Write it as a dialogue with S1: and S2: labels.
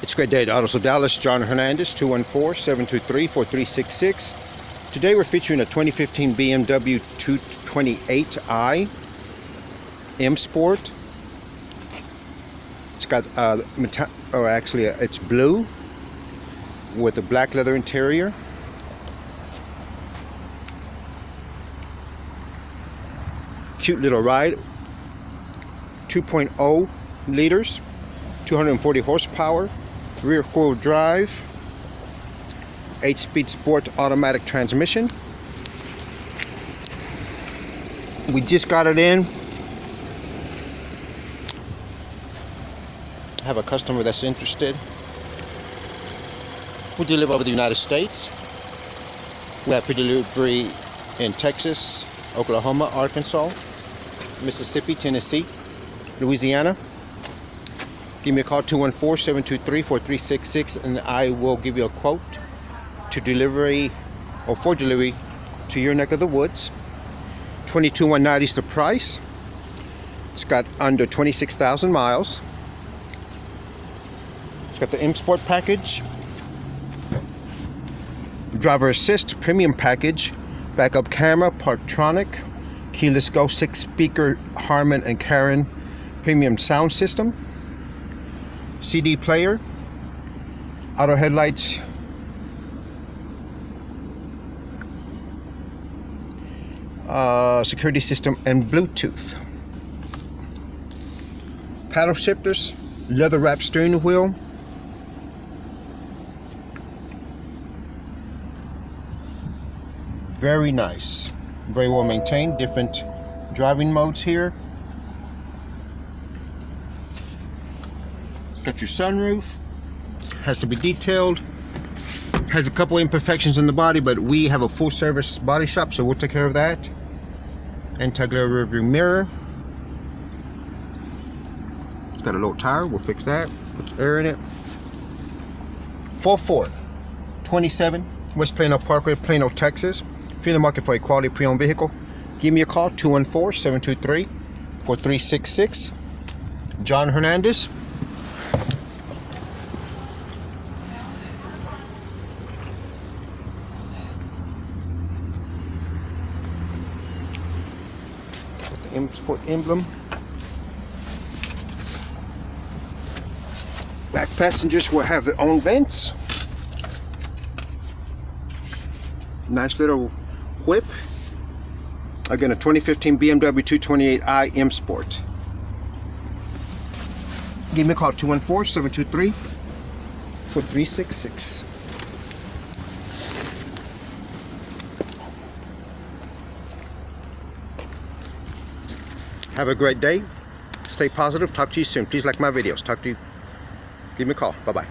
S1: It's a great day at Autos of Dallas. John Hernandez, 214-723-4366. Today we're featuring a 2015 BMW 228i M Sport. It's got it's blue with a black leather interior. Cute little ride. 2.0 liters, 240 horsepower. Rear wheel drive, 8-speed sport automatic transmission. We just got it in. I have a customer that's interested. We deliver over the United States. We have free delivery in Texas, Oklahoma, Arkansas, Mississippi, Tennessee, Louisiana. Give me a call, 214-723-4366, and I will give you a quote to delivery or for delivery to your neck of the woods. $22,190 is the price. It's got under 26,000 miles. It's got the M Sport package, driver assist premium package, backup camera, Parktronic, keyless go, 6-speaker Harman and Karen premium sound system, CD player, auto headlights, security system, and Bluetooth. Paddle shifters, leather wrapped steering wheel, very nice, very well maintained. Different driving modes here. It's got your sunroof, has to be detailed, has a couple imperfections in the body, but we have a full service body shop, so we'll take care of that. Anti-glare rear view mirror. It's got a low tire, we'll fix that, put air in it. 4427 West Plano Parkway, Plano, Texas. If you're in the market for a quality pre-owned vehicle, give me a call, 214-723-4366. John Hernandez. Got the M Sport emblem. Back passengers will have their own vents. Nice little whip. Again, a 2015 BMW 228i M Sport. Give me a call, 214-723-4366. Have a great day. Stay positive. Talk to you soon. Please like my videos. Talk to you. Give me a call. Bye-bye.